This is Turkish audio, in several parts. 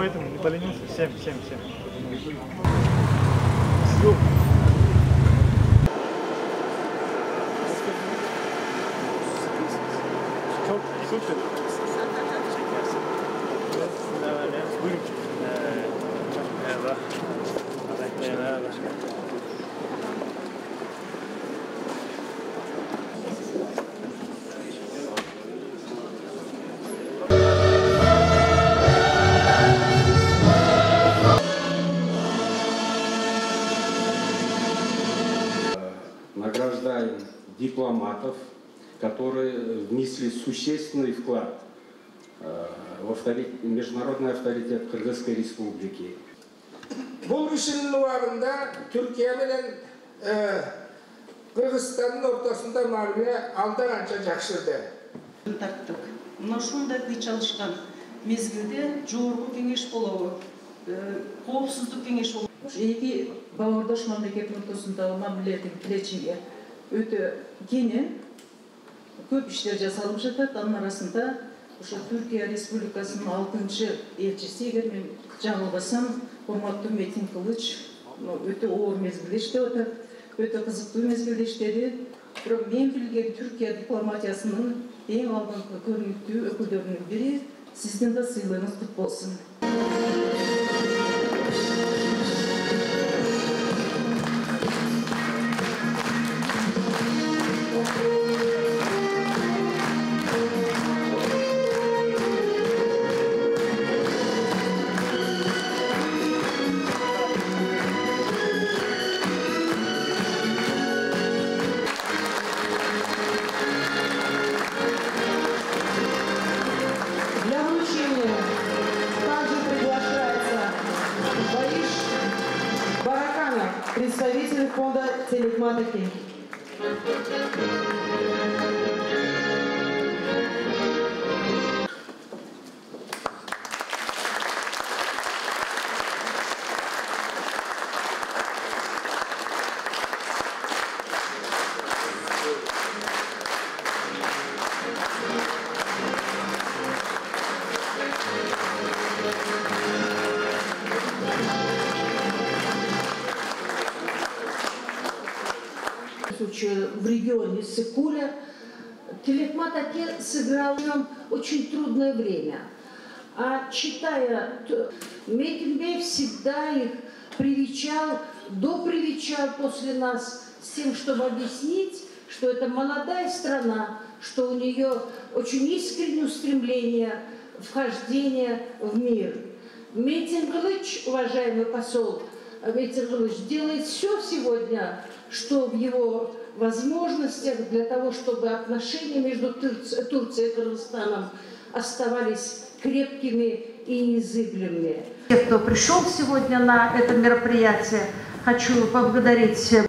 поэтому не поленился. Всем. Все. Çok süper. Buyurun. Merhaba. Merhaba. Награждаем дипломатов, которые внесли существенный вклад в международный авторитет Кыргызской Республики. Bu kışın uağında Türkiye ile Kırgızistan'ın ortasında mağlubiye aldananca jakşırdı. Тарттык. Мына ушундай кый чалышкан мезгилде жогорку кеңеш болобу, коопсуздук кеңеш болобу. Эки бауырдаш мамлекеттин ортосундагы мамилелердин келечеги өтө кенен көп иштер жасалып жатат. Анын арасында ошо Түркия Республикасынын 6-чы элчиси, эгер мен жаңылбасам, урматтуу Метин Кылыч өтө оор мезгилде иштеп атат, өтө кызыктуу мезгилде иштеди. Бирок мен билген Түркия дипломатиясынын эң алдыңкы көрүнүктүү өкүлдөрүнүн бири. Сиздин да сыйлыгыңыз кут болсун. Представитель фонда «Телегматики». В регионе Сыкуля Телегматики сыграл в нем очень трудное время. А читая, Метинбей всегда их привечал, допривечал после нас с тем, чтобы объяснить, что это молодая страна, что у нее очень искреннее устремление вхождения в мир. Метин Кылыч, уважаемый посол Метин Кылыч, делает все сегодня, что в его возможностях для того, чтобы отношения между Турцией и Кыргызстаном оставались крепкими и незыблемыми. Те, кто пришел сегодня на это мероприятие, хочу поблагодарить.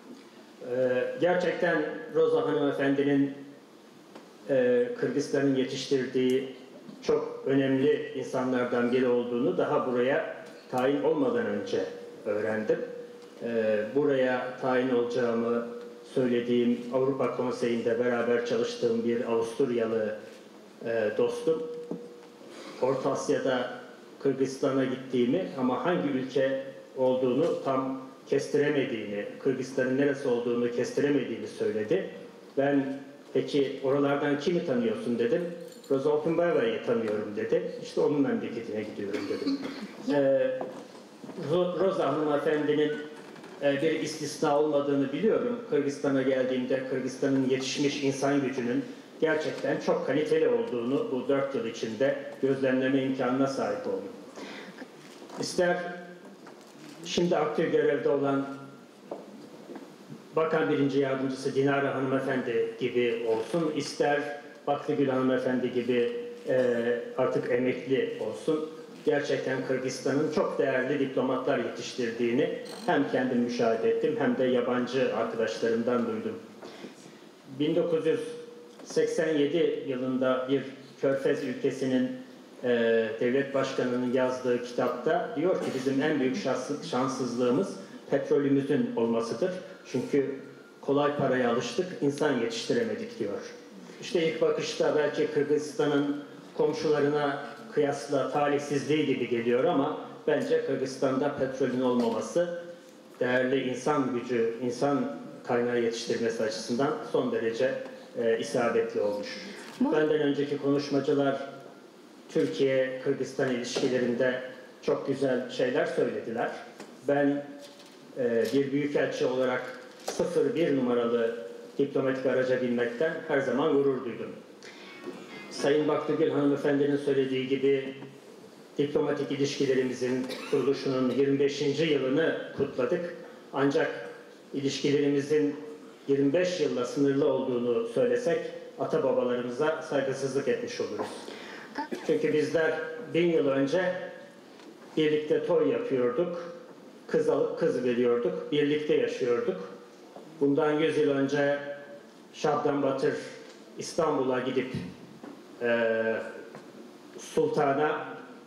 Gerçekten Roza hanımefendinin Kırgızistan'ın yetiştirdiği çok önemli insanlardan biri olduğunu daha buraya tayin olmadan önce öğrendim. Buraya tayin olacağımı söylediğim Avrupa Konseyi'nde beraber çalıştığım bir Avusturyalı dostum Orta Asya'da Kırgızistan'a gittiğimi ama hangi ülke olduğunu tam kestiremediğini, Kırgızistan'ın neresi olduğunu kestiremediğini söyledi. Ben peki oralardan kimi tanıyorsun dedim. Roza Otunbayeva'yı tanıyorum dedi. İşte onun memleketine gidiyorum dedim. Roza hanımefendinin bir istisna olmadığını biliyorum. Kırgızistan'a geldiğimde Kırgızistan'ın yetişmiş insan gücünün gerçekten çok kaliteli olduğunu bu 4 yıl içinde gözlemleme imkanına sahip oldum. İster şimdi aktif görevde olan Bakan Birinci Yardımcısı Dinara Hanımefendi gibi olsun, ister Baklıgül Hanımefendi gibi artık emekli olsun, gerçekten Kırgızistan'ın çok değerli diplomatlar yetiştirdiğini hem kendim müşahede ettim hem de yabancı arkadaşlarımdan duydum. 1987 yılında bir Körfez ülkesinin devlet başkanının yazdığı kitapta diyor ki bizim en büyük şanssızlığımız petrolümüzün olmasıdır. Çünkü kolay paraya alıştık, insan yetiştiremedik diyor. İşte ilk bakışta belki Kırgızistan'ın komşularına kıyasla talihsizliği gibi geliyor ama bence Kırgızistan'da petrolün olmaması değerli insan gücü, insan kaynağı yetiştirmesi açısından son derece isabetli olmuş. Benden önceki konuşmacılar Türkiye-Kırgızistan ilişkilerinde çok güzel şeyler söylediler. Ben bir büyükelçi olarak 01 numaralı diplomatik araca binmekten her zaman gurur duydum. Sayın Baktugil hanımefendinin söylediği gibi diplomatik ilişkilerimizin kuruluşunun 25. yılını kutladık. Ancak ilişkilerimizin 25 yılla sınırlı olduğunu söylesek ata babalarımıza saygısızlık etmiş oluruz. Çünkü bizler 1000 yıl önce birlikte toy yapıyorduk, kız alıp kız veriyorduk, birlikte yaşıyorduk. Bundan 100 yıl önce Şabdan Batır İstanbul'a gidip Sultan'a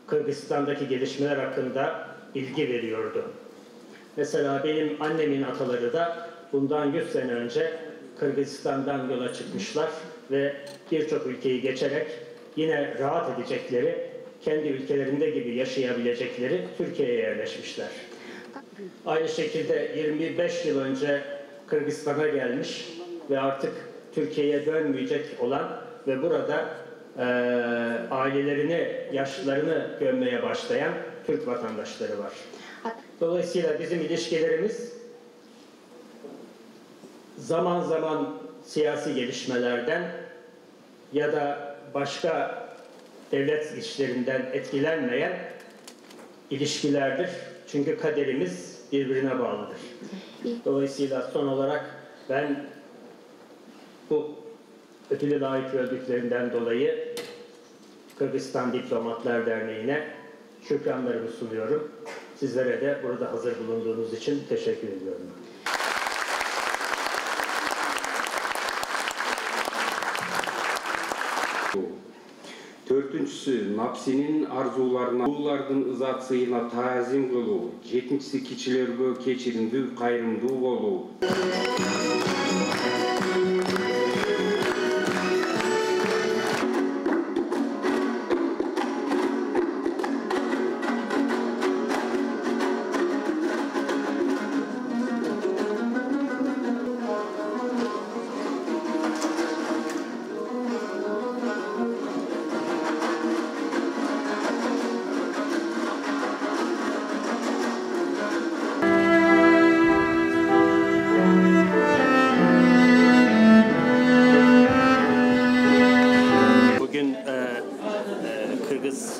Kırgızistan'daki gelişmeler hakkında bilgi veriyordu. Mesela benim annemin ataları da bundan 100 sene önce Kırgızistan'dan yola çıkmışlar ve birçok ülkeyi geçerek yine rahat edecekleri, kendi ülkelerinde gibi yaşayabilecekleri Türkiye'ye yerleşmişler. Aynı şekilde 25 yıl önce Kırgızistan'a gelmiş ve artık Türkiye'ye dönmeyecek olan ve burada ailelerini, yaşlılarını gömmeye başlayan Türk vatandaşları var. Dolayısıyla bizim ilişkilerimiz zaman zaman siyasi gelişmelerden ya da başka devlet işlerinden etkilenmeyen ilişkilerdir. Çünkü kaderimiz birbirine bağlıdır. Dolayısıyla son olarak ben bu ödülü layık gördüklerinden dolayı Kırgızistan Diplomatlar Derneği'ne şükranlarımı sunuyorum. Sizlere de burada hazır bulunduğunuz için teşekkür ediyorum. Төртіншісі напсенин арзуларына, улардын ызатсыйына таазим кылуу, жетинчиси кичилерге кечиримдүү, кайрымдуу болуу.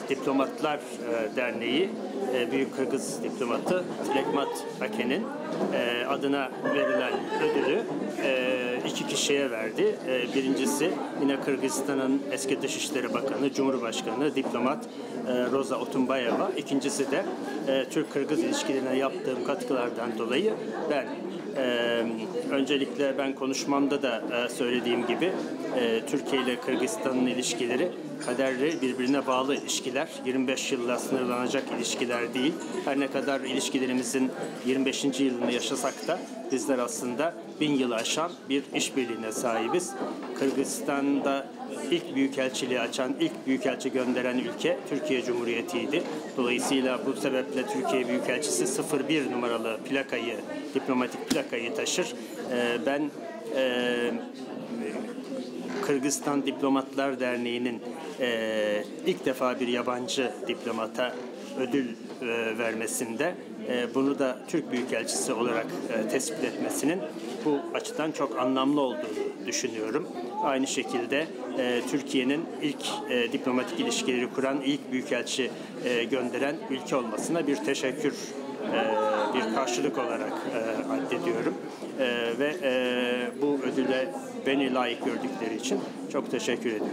Diplomatlar Derneği Büyük Kırgız diplomatı Tilekmat Aken'in adına verilen ödülü iki kişiye verdi. Birincisi yine Kırgızistan'ın eski Dışişleri Bakanı, Cumhurbaşkanı, diplomat Roza Otunbayeva. İkincisi de Türk-Kırgız ilişkilerine yaptığım katkılardan dolayı ben öncelikle ben konuşmamda da söylediğim gibi Türkiye ile Kırgızistan'ın ilişkileri kaderli birbirine bağlı ilişkiler. 25 yılla sınırlanacak ilişkiler değil. Her ne kadar ilişkilerimizin 25. yılını yaşasak da bizler aslında 1000 yılı aşan bir işbirliğine sahibiz. Kırgızistan'da ilk büyükelçiliği açan, ilk büyükelçi gönderen ülke Türkiye Cumhuriyeti'ydi. Dolayısıyla bu sebeple Türkiye Büyükelçisi 01 numaralı plakayı, diplomatik plakayı taşır. Ben Kırgızistan Diplomatlar Derneği'nin ilk defa bir yabancı diplomata ödül vermesinde bunu da Türk Büyükelçisi olarak tespit etmesinin bu açıdan çok anlamlı olduğunu düşünüyorum. Aynı şekilde Türkiye'nin ilk diplomatik ilişkileri kuran, ilk büyükelçi gönderen ülke olmasına bir teşekkür, bir karşılık olarak addediyorum. Ve bu ödüle beni layık gördükleri için çok teşekkür ediyorum.